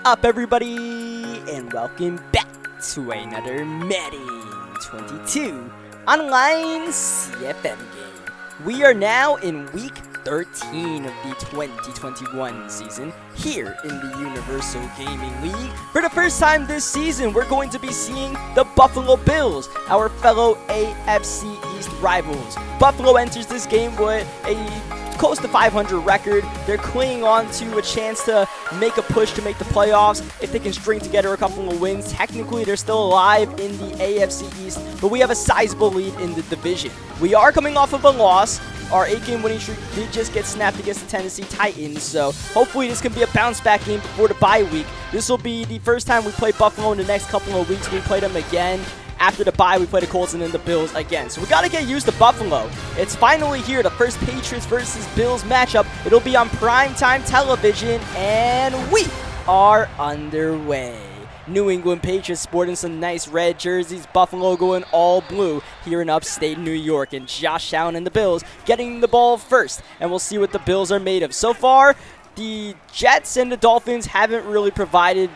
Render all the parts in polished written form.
up, everybody, and welcome back to another Madden 22 online CFM game. We are now in week 13 of the 2021 season here in the Universal Gaming League. For the first time this season, we're going to be seeing the Buffalo Bills, our fellow AFC East rivals. Buffalo enters this game with a close to 500 record. They're clinging on to a chance to make a push to make the playoffs. If they can string together a couple of wins, technically they're still alive in the AFC East, but we have a sizable lead in the division. We are coming off of a loss. Our 8-game winning streak did just get snapped against the Tennessee Titans, so hopefully this can be a bounce-back game before the bye week. This will be the first time we play Buffalo in the next couple of weeks. We play them again. After the bye, we play the Colts and then the Bills again. So we got to get used to Buffalo. It's finally here, the first Patriots versus Bills matchup. It'll be on primetime television, and we are underway. New England Patriots sporting some nice red jerseys. Buffalo going all blue here in upstate New York. And Josh Allen and the Bills getting the ball first. And we'll see what the Bills are made of. So far, the Jets and the Dolphins haven't really provided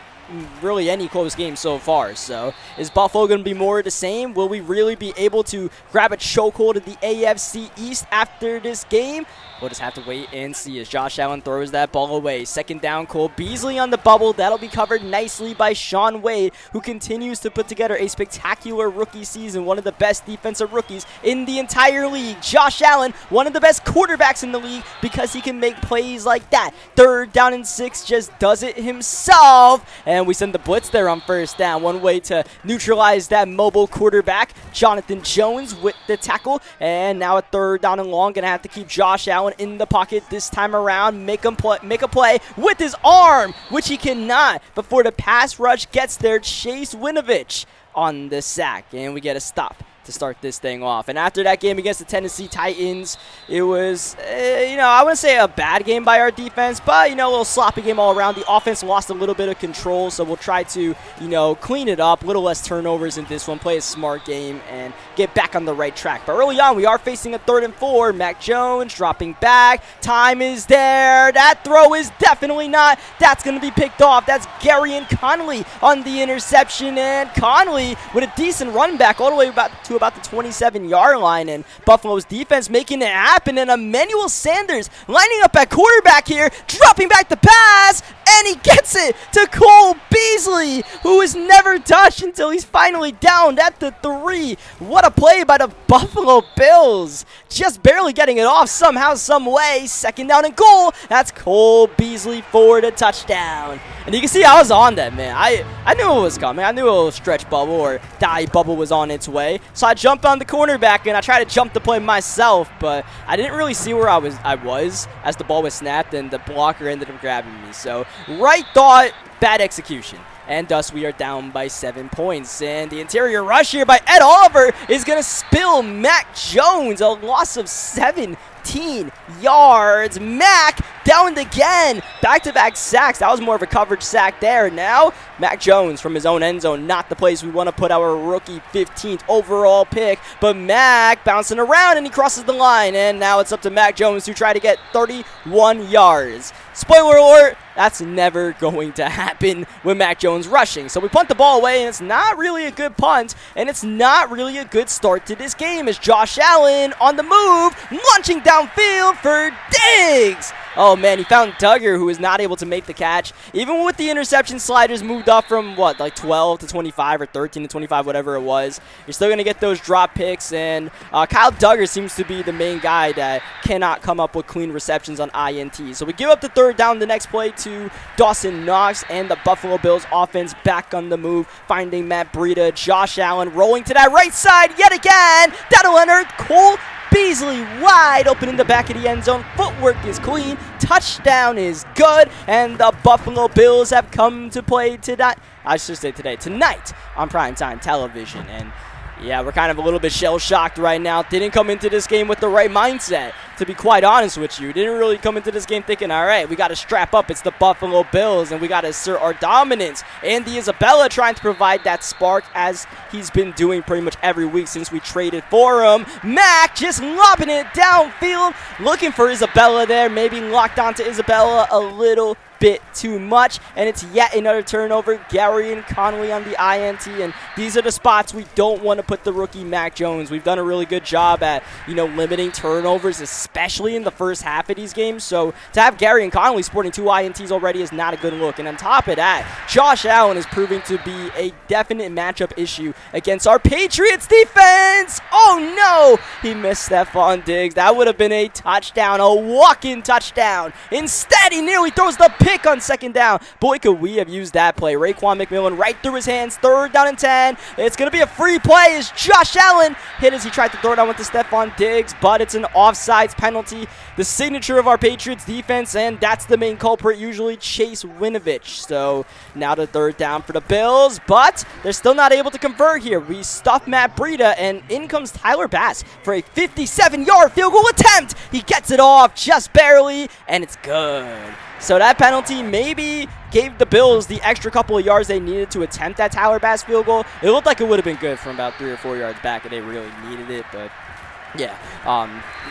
any close games so far. So is Buffalo going to be more of the same? Will we really be able to grab a chokehold of the AFC East after this game? We'll just have to wait and see as Josh Allen throws that ball away. Second down, Cole Beasley on the bubble. That'll be covered nicely by Shaun Wade, who continues to put together a spectacular rookie season. One of the best defensive rookies in the entire league. Josh Allen, one of the best quarterbacks in the league because he can make plays like that. Third down and 6, just does it himself. And we send the blitz there on first down. One way to neutralize that mobile quarterback. Jonathan Jones with the tackle. And now a third down and long. Gonna have to keep Josh Allen in the pocket this time around. Make a play with his arm, which he cannot. Before the pass rush gets there, Chase Winovich on the sack. And we get a stop to start this thing off. And after that game against the Tennessee Titans, it was, I wouldn't say a bad game by our defense, but, a little sloppy game all around. The offense lost a little bit of control, so we'll try to, clean it up. A little less turnovers in this one, play a smart game, and get back on the right track. But early on, we are facing a 3rd and 4. Mac Jones dropping back. Time is there. That throw is definitely not. That's going to be picked off. That's Gary and Conley on the interception, and Conley with a decent run back all the way to about the 27-yard line, and Buffalo's defense making it happen, and Emmanuel Sanders lining up at quarterback here, dropping back the pass, and he gets it to Cole Beasley, who is never touched until he's finally downed at the 3. What a play by the Buffalo Bills. Just barely getting it off somehow, some way. Second down and goal. That's Cole Beasley for the touchdown. And you can see I was on that, man. I knew it was coming. I knew a little stretch bubble or die bubble was on its way. So I jumped on the cornerback and I tried to jump the play myself, but I didn't really see where I was as the ball was snapped, and the blocker ended up grabbing me. So right thought, bad execution. And thus we are down by 7 points. And the interior rush here by Ed Oliver is going to spill Mac Jones. A loss of 17 yards. Mac downed again. Back-to-back sacks. That was more of a coverage sack there. Now, Mac Jones from his own end zone. Not the place we want to put our rookie 15th overall pick. But Mac bouncing around and he crosses the line. And now it's up to Mac Jones to try to get 31 yards. Spoiler alert, that's never going to happen with Mac Jones rushing. So we punt the ball away, and it's not really a good punt, and it's not really a good start to this game as Josh Allen on the move, launching downfield for Diggs. Oh, man, he found Duggar, who is not able to make the catch. Even with the interception, sliders moved up from, 12 to 25 or 13 to 25, whatever it was. You're still going to get those drop picks, and Kyle Duggar seems to be the main guy that cannot come up with clean receptions on INT. So we give up the third down the next play to Dawson Knox, and the Buffalo Bills offense back on the move, finding Matt Breida. Josh Allen rolling to that right side yet again. That'll unearth Cole Beasley wide open in the back of the end zone. Footwork is clean. Touchdown is good. And the Buffalo Bills have come to play tonight. I should say tonight on primetime television. And yeah, we're kind of a little bit shell-shocked right now. Didn't come into this game with the right mindset, to be quite honest with you. Didn't really come into this game thinking, all right, we got to strap up. It's the Buffalo Bills, and we got to assert our dominance. Andy Isabella trying to provide that spark, as he's been doing pretty much every week since we traded for him. Mac just lobbing it downfield, looking for Isabella there. Maybe locked onto Isabella a little bit too much, and it's yet another turnover. Gary and Connolly on the INT, and these are the spots we don't want to put the rookie Mac Jones. We've done a really good job at, limiting turnovers, especially in the first half of these games. So to have Gary and Connolly sporting 2 INTs already is not a good look. And on top of that, Josh Allen is proving to be a definite matchup issue against our Patriots defense. Oh no, he missed Stephon Diggs. That would have been a touchdown, a walk-in touchdown. Instead, he nearly throws the pick on second down. Boy, could we have used that play. Raekwon McMillan right through his hands. 3rd down and 10. It's going to be a free play as Josh Allen hit as he tried to throw it down with the Stephon Diggs, but it's an offsides penalty. The signature of our Patriots defense, and that's the main culprit, usually Chase Winovich. So now the 3rd down for the Bills, but they're still not able to convert here. We stuff Matt Breida, and in comes Tyler Bass for a 57-yard field goal attempt. He gets it off just barely, and it's good. So that penalty maybe gave the Bills the extra couple of yards they needed to attempt that Tyler Bass field goal. It looked like it would have been good from about 3 or 4 yards back if they really needed it, but yeah,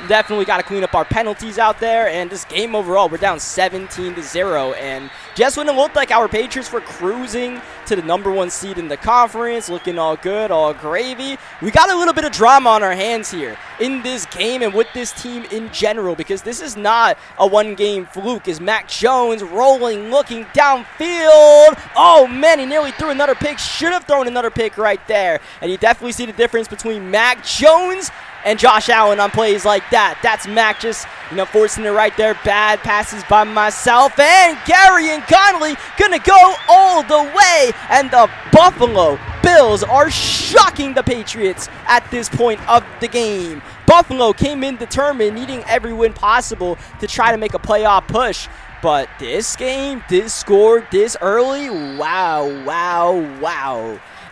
definitely got to clean up our penalties out there. And this game overall, we're down 17-0. And just when it looked like our Patriots were cruising to the #1 seed in the conference, looking all good, all gravy, we got a little bit of drama on our hands here in this game and with this team in general, because this is not a one-game fluke. Is Mac Jones rolling, looking downfield? Oh man, he nearly threw another pick. Should have thrown another pick right there. And you definitely see the difference between Mac Jones and Josh Allen on plays like that. That's Mac just, forcing it right there. Bad passes by myself. And Gary and Connolly gonna go all the way. And the Buffalo Bills are shocking the Patriots at this point of the game. Buffalo came in determined, needing every win possible to try to make a playoff push. But this game, this score, this early, wow.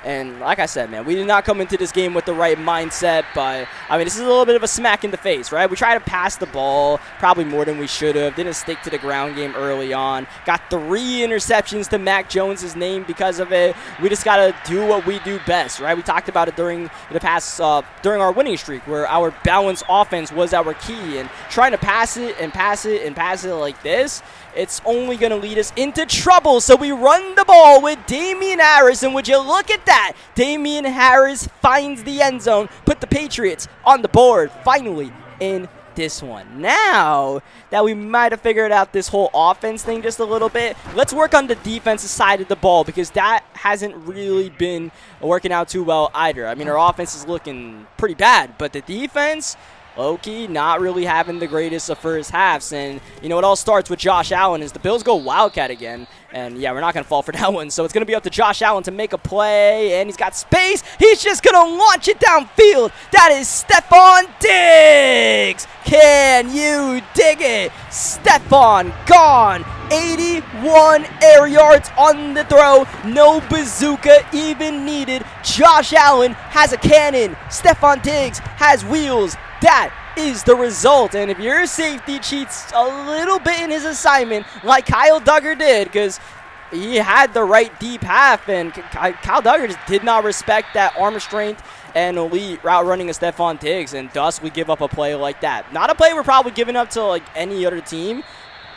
And like I said, man, we did not come into this game with the right mindset, but, this is a little bit of a smack in the face, right? We tried to pass the ball probably more than we should have. Didn't stick to the ground game early on. Got 3 interceptions to Mac Jones' name because of it. We just got to do what we do best, right? We talked about it during the past, during our winning streak, where our balanced offense was our key. And trying to pass it like this, it's only going to lead us into trouble. So we run the ball with Damian Harris, and would you look at that? Damian Harris finds the end zone, put the Patriots on the board finally in this one. Now that we might have figured out this whole offense thing just a little bit, let's work on the defensive side of the ball, because that hasn't really been working out too well either. Our offense is looking pretty bad, but the defense, low-key, not really having the greatest of first halves. And, it all starts with Josh Allen as the Bills go Wildcat again. And, yeah, we're not going to fall for that one. So it's going to be up to Josh Allen to make a play. And he's got space. He's just going to launch it downfield. That is Stephon Diggs. Can you dig it? Stephon gone. 81 air yards on the throw. No bazooka even needed. Josh Allen has a cannon. Stephon Diggs has wheels. That is the result. And if your safety cheats a little bit in his assignment, like Kyle Duggar did, because he had the right deep half, and Kyle Duggar just did not respect that arm strength and elite route running of Stephon Diggs, and thus we give up a play like that. Not a play we're probably giving up to any other team,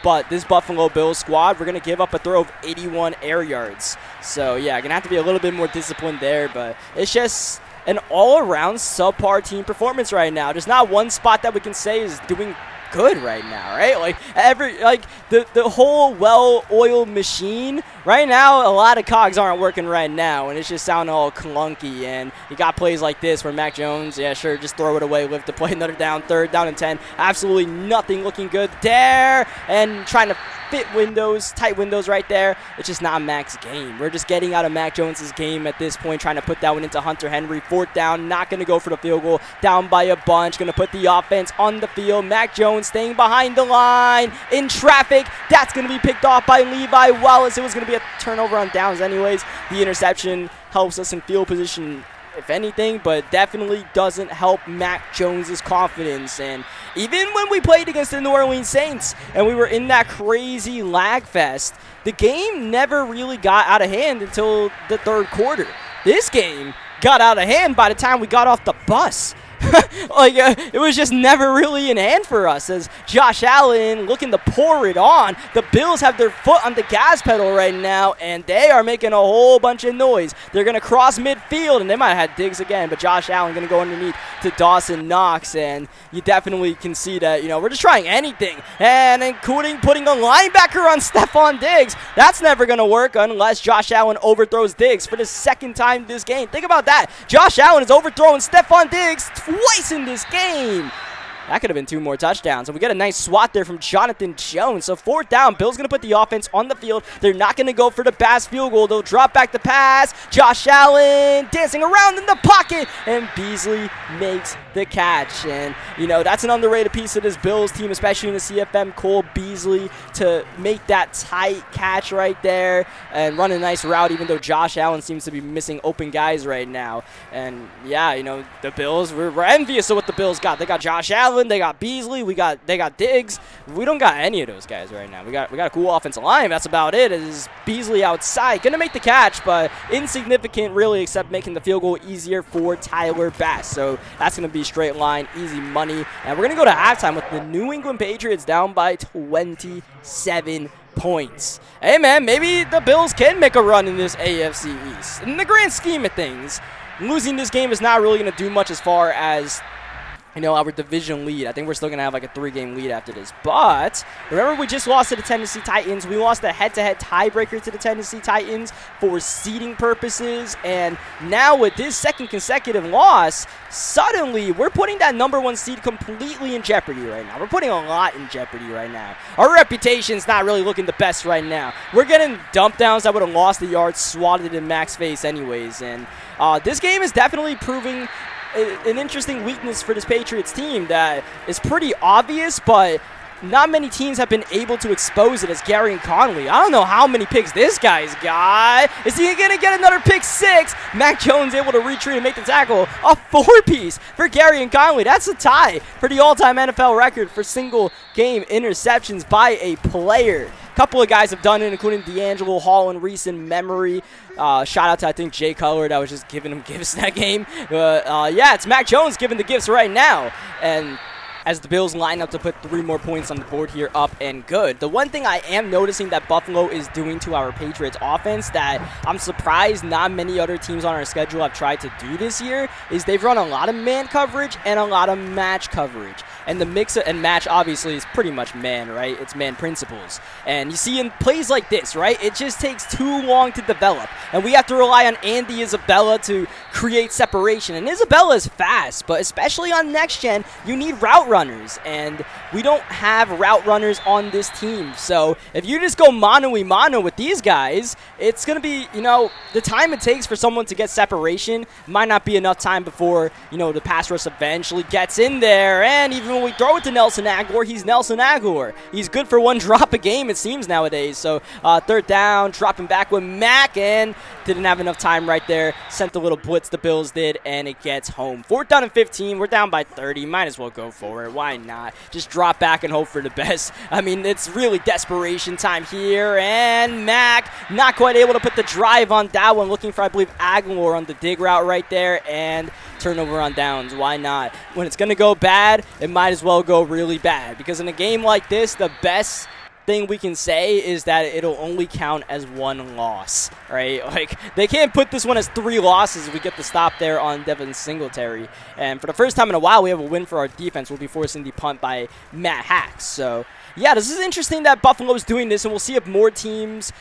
but this Buffalo Bills squad, we're going to give up a throw of 81 air yards. So, yeah, going to have to be a little bit more disciplined there, but it's just an all-around subpar team performance right now. There's not one spot that we can say is doing good right now, right? The whole well-oiled machine right now, a lot of cogs aren't working right now, and it's just sounding all clunky. And you got plays like this where Mac Jones, yeah, sure, just throw it away, live to play another down, 3rd down and 10. Absolutely nothing looking good there, and trying to fit windows, tight windows right there. It's just not Mac's game. We're just getting out of Mac Jones' game at this point, trying to put that one into Hunter Henry. 4th down, not going to go for the field goal. Down by a bunch, going to put the offense on the field. Mac Jones staying behind the line in traffic. That's going to be picked off by Levi Wallace. It was going to be a turnover on downs anyways. The interception helps us in field position, if anything, but definitely doesn't help Mac Jones' confidence. And even when we played against the New Orleans Saints and we were in that crazy lag fest, the game never really got out of hand until the 3rd quarter. This game got out of hand by the time we got off the bus. It was just never really in hand for us as Josh Allen looking to pour it on. The Bills have their foot on the gas pedal right now, and they are making a whole bunch of noise. They're going to cross midfield, and they might have had Diggs again, but Josh Allen going to go underneath to Dawson Knox, and you definitely can see that, we're just trying anything, and including putting a linebacker on Stephon Diggs. That's never going to work unless Josh Allen overthrows Diggs for the second time this game. Think about that. Josh Allen is overthrowing Stephon Diggs twice in this game. That could have been 2 more touchdowns. And we get a nice swat there from Jonathan Jones. So 4th down, Bill's going to put the offense on the field. They're not going to go for the pass field goal. They'll drop back the pass. Josh Allen dancing around in the pocket. And Beasley makes the catch. And, that's an underrated piece of this Bills team, especially in the CFM. Cole Beasley to make that tight catch right there and run a nice route, even though Josh Allen seems to be missing open guys right now. And, yeah, the Bills, we're envious of what the Bills got. They got Josh Allen. They got Beasley. They got Diggs. We don't got any of those guys right now. We got a cool offensive line. That's about it. It is Beasley outside. Gonna make the catch, but insignificant really, except making the field goal easier for Tyler Bass. So that's gonna be straight line, easy money. And we're gonna go to halftime with the New England Patriots down by 27 points. Hey man, maybe the Bills can make a run in this AFC East. In the grand scheme of things, losing this game is not really gonna do much as far as our division lead. I think we're still going to have like a 3-game lead after this. But remember, we just lost to the Tennessee Titans. We lost a head-to-head tiebreaker to the Tennessee Titans for seeding purposes. And now with this second consecutive loss, suddenly we're putting that #1 seed completely in jeopardy right now. We're putting a lot in jeopardy right now. Our reputation's not really looking the best right now. We're getting dump downs that would have lost the yard, swatted in Mac's face anyways. And this game is definitely proving an interesting weakness for this Patriots team that is pretty obvious, but not many teams have been able to expose it as Gary and Conley. I don't know how many picks this guy's got. Is he going to get another pick 6? Mac Jones able to retreat and make the tackle. A 4-piece for Gary and Conley. That's a tie for the all-time NFL record for single-game interceptions by a player. A couple of guys have done it, including D'Angelo Hall in recent memory. Shout out to, I think, Jay Cutler that was just giving him gifts that game. Yeah, it's Mac Jones giving the gifts right now. And as the Bills line up to put 3 more points on the board here, up and good. The one thing I am noticing that Buffalo is doing to our Patriots offense that I'm surprised not many other teams on our schedule have tried to do this year is they've run a lot of man coverage and a lot of match coverage. And the mix and match obviously is pretty much man, right? It's man principles. And you see in plays like this, right? It just takes too long to develop. And we have to rely on Andy Isabella to create separation. And Isabella is fast, but especially on next gen, you need route runners. And we don't have route runners on this team. So if you just go mano-y-mano with these guys, it's going to be, the time it takes for someone to get separation might not be enough time before, the pass rush eventually gets in there. And even when we throw it to Nelson Aguilar, he's Nelson Aguilar. He's good for 1 drop a game, it seems, nowadays. So 3rd down, dropping back with Mac, and didn't have enough time right there. Sent a little blitz, the Bills did, and it gets home. 4th down and 15. We're down by 30. Might as well go for it. Why not? Just drop back and hope for the best. I mean, it's really desperation time here, and Mac not quite able to put the drive on that one. Looking for, I believe, Aguilar on the dig route right there, and turnover on downs. Why not? When it's going to go bad, it might as well go really bad, because in a game like this, the best thing we can say is that it'll only count as 1 loss, right? Like, they can't put this one as 3 losses if we get the stop there on Devin Singletary. And for the first time in a while, we have a win for our defense. We'll be forcing the punt by Matt Hacks. So, yeah, this is interesting that Buffalo is doing this, and we'll see if more teams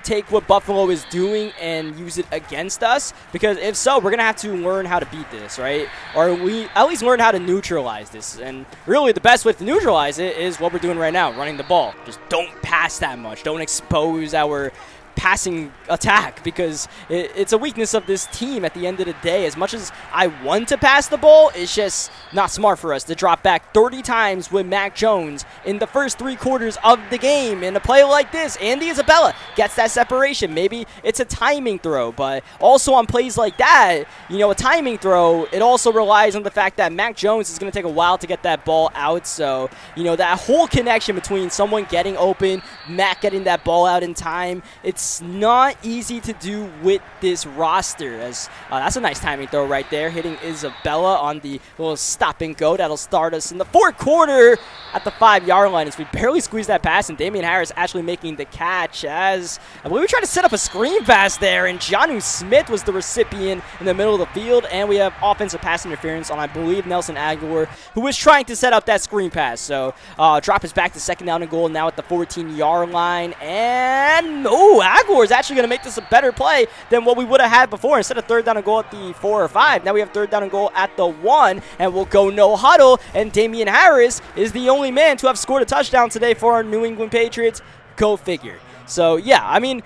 take what Buffalo is doing and use it against us, because if so, we're going to have to learn how to beat this, right? Or we at least learn how to neutralize this. And really the best way to neutralize it is what we're doing right now, running the ball. Just don't pass that much. Don't expose our passing attack, because it's a weakness of this team at the end of the day. As much as I want to pass the ball, it's just not smart for us to drop back 30 times with Mac Jones in the first 3 quarters of the game. In a play like this, Andy Isabella gets that separation. Maybe it's a timing throw, but also on plays like that, a timing throw, it also relies on the fact that Mac Jones is going to take a while to get that ball out. So, that whole connection between someone getting open, Mac getting that ball out in time, it's That's not easy to do with this roster. As that's a nice timing throw right there, hitting Isabella on the little stop and go. That'll start us in the fourth quarter at the 5-yard line as we barely squeeze that pass, and Damian Harris actually making the catch. As I believe we tried to set up a screen pass there, and Jonnu Smith was the recipient in the middle of the field, and we have offensive pass interference on, I believe, Nelson Aguilar, who was trying to set up that screen pass. So drop is back to second down and goal now at the 14-yard line, and Aguilar is actually going to make this a better play than what we would have had before. Instead of third down and goal at the 4 or 5, now we have third down and goal at the 1, and we'll go no huddle, and Damian Harris is the only man to have scored a touchdown today for our New England Patriots. Go figure. So, yeah, I mean,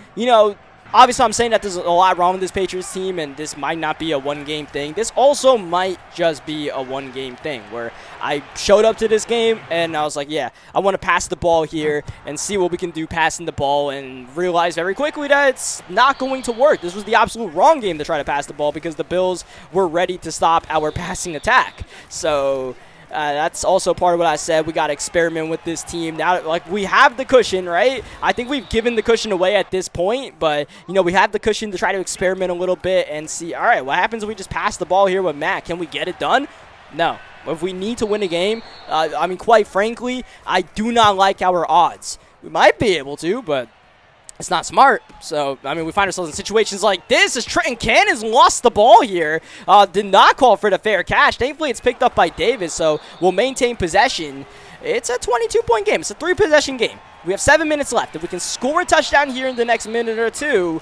obviously I'm saying that there's a lot wrong with this Patriots team, and this might not be a one-game thing. This also might just be a one-game thing where I showed up to this game and I was like, yeah, I want to pass the ball here and see what we can do passing the ball, and realize very quickly that it's not going to work. This was the absolute wrong game to try to pass the ball because the Bills were ready to stop our passing attack. So that's also part of what I said. We got to experiment with this team. Now, like, we have the cushion, right? I think we've given the cushion away at this point, but, we have the cushion to try to experiment a little bit and see, all right, what happens if we just pass the ball here with Matt? Can we get it done? No. If we need to win a game, quite frankly, I do not like our odds. We might be able to, but it's not smart. So, we find ourselves in situations like this as Trenton Cannon's lost the ball here. Did not call for the fair catch. Thankfully, it's picked up by Davis, so we'll maintain possession. It's a 22-point game. It's a 3-possession game. We have 7 minutes left. If we can score a touchdown here in the next minute or two,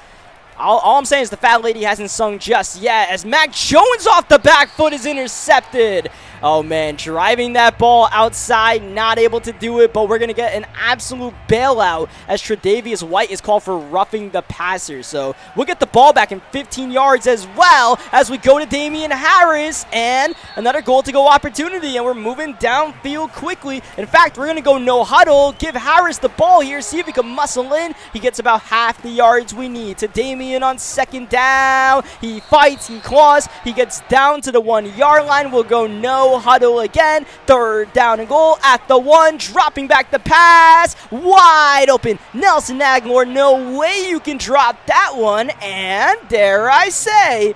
all I'm saying is the fat lady hasn't sung just yet, as Mac Jones off the back foot is intercepted. Oh, man, driving that ball outside, not able to do it, but we're going to get an absolute bailout as Tre'Davious White is called for roughing the passer. So we'll get the ball back in 15 yards as well as we go to Damian Harris, and another goal-to-go opportunity, and we're moving downfield quickly. In fact, we're going to go no huddle, give Harris the ball here, see if he can muscle in. He gets about half the yards we need to Damian on second down. He fights, he claws, he gets down to the 1-yard line. We'll go no huddle again. Third down and goal at the 1. Dropping back the pass. Wide open. Nelson Aguilar. No way you can drop that one. And dare I say,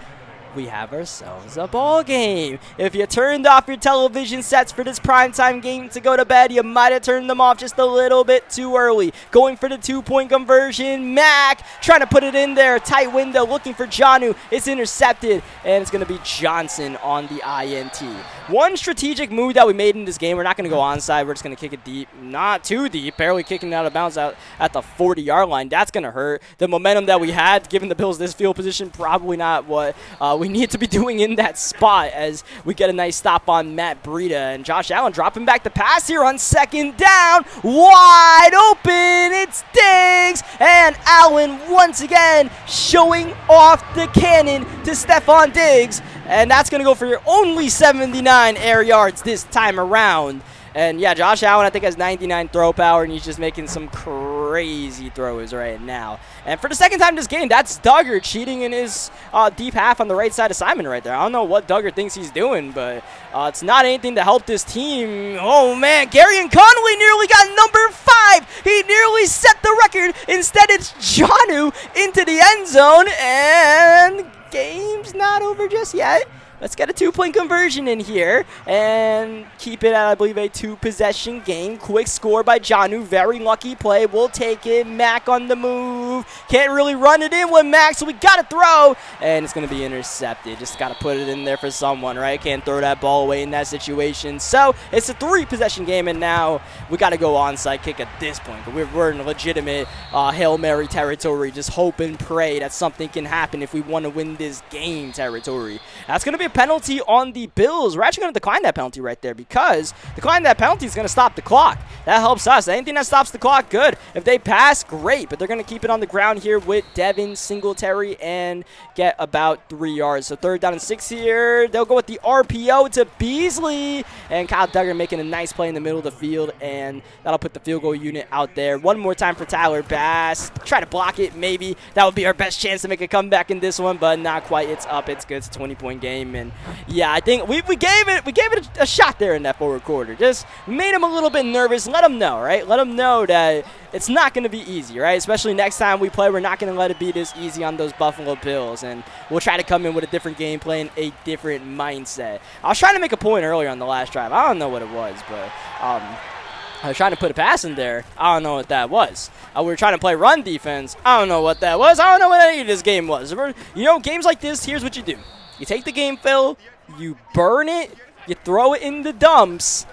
we have ourselves a ball game. If you turned off your television sets for this primetime game to go to bed, you might have turned them off just a little bit too early. Going for the 2-point conversion. Mac trying to put it in there. Tight window looking for Jonnu. It's intercepted, and it's going to be Johnson on the INT. One strategic move that we made in this game, we're not going to go onside. We're just going to kick it deep. Not too deep. Barely kicking it out of bounds out at the 40-yard line. That's going to hurt. The momentum that we had, given the Bills this field position, probably not what we need to be doing in that spot, as we get a nice stop on Matt Breida, and Josh Allen dropping back the pass here on second down. Wide open. It's Diggs, and Allen once again showing off the cannon to Stephon Diggs, and that's going to go for your only 79 air yards this time around. And yeah, Josh Allen, I think, has 99 throw power, and he's just making some crazy throws right now. And for the second time this game, that's Duggar cheating in his deep half on the right side assignment right there. I don't know what Duggar thinks he's doing, but it's not anything to help this team. Oh, man, Garyon Conley nearly got number 5. He nearly set the record. Instead, it's Jonnu into the end zone, and game's not over just yet. Let's get a 2-point conversion in here and keep it at, I believe, a 2-possession game. Quick score by Jonnu. Very lucky play. We'll take it. Mac on the move. Can't really run it in with Mac, so we got to throw. And it's going to be intercepted. Just got to put it in there for someone, right? Can't throw that ball away in that situation. So it's a 3-possession game, and now we got to go onside kick at this point. But we're in legitimate Hail Mary territory. Just hope and pray that something can happen if we want to win this game territory. That's going to be a penalty on the Bills. We're actually going to decline that penalty right there, because declining that penalty is going to stop the clock. That helps us. Anything that stops the clock, good. If they pass, great, but they're going to keep it on the ground here with Devin Singletary and get about 3 yards. So third down and 6 here. They'll go with the RPO to Beasley, and Kyle Duggar making a nice play in the middle of the field, and that'll put the field goal unit out there. One more time for Tyler Bass. Try to block it, maybe. That would be our best chance to make a comeback in this one, but not quite. It's up. It's good. It's a 20-point game. And yeah, I think we gave it a shot there in that forward quarter. Just made him a little bit nervous. Let him know, right? Let him know that it's not going to be easy, right? Especially next time we play, we're not going to let it be this easy on those Buffalo Bills, and we'll try to come in with a different game plan, a different mindset. I was trying to make a point earlier on the last drive. I don't know what it was, but I was trying to put a pass in there. I don't know what that was. We were trying to play run defense. I don't know what that was. I don't know what any of this game was. You know, games like this, here's what you do. You take the game film, you burn it, you throw it in the dumps,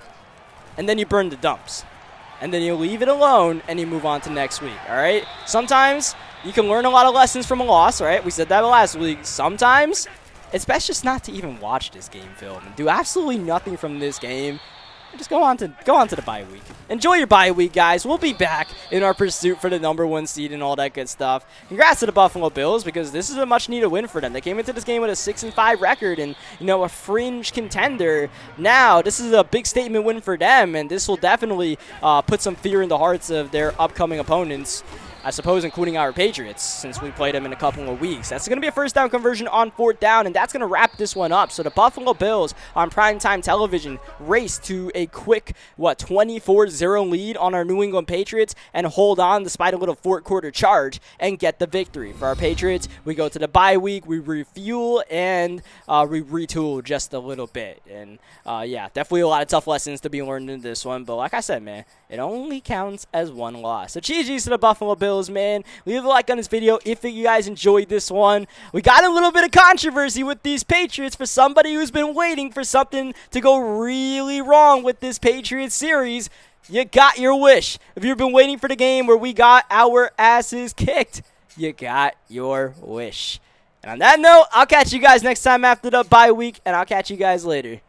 and then you burn the dumps. And then you leave it alone, and you move on to next week, all right? Sometimes you can learn a lot of lessons from a loss, right? We said that last week. Sometimes it's best just not to even watch this game film and do absolutely nothing from this game. Just go on to the bye week. Enjoy your bye week, guys. We'll be back in our pursuit for the #1 seed and all that good stuff. Congrats to the Buffalo Bills, because this is a much-needed win for them. They came into this game with a 6-5 record and, you know, a fringe contender. Now, this is a big statement win for them, and this will definitely put some fear in the hearts of their upcoming opponents, I suppose, including our Patriots, since we played them in a couple of weeks. That's going to be a first down conversion on 4th down, and that's going to wrap this one up. So the Buffalo Bills on primetime television race to a quick, 24-0 lead on our New England Patriots and hold on despite a little fourth quarter charge and get the victory. For our Patriots, we go to the bye week, we refuel, and we retool just a little bit. And yeah, definitely a lot of tough lessons to be learned in this one, but like I said, man, it only counts as one loss. So GG's to the Buffalo Bills, man. Leave a like on this video if you guys enjoyed this one. We got a little bit of controversy with these Patriots for somebody who's been waiting for something to go really wrong with this Patriots series. You got your wish. If you've been waiting for the game where we got our asses kicked, you got your wish. And on that note, I'll catch you guys next time after the bye week, and I'll catch you guys later.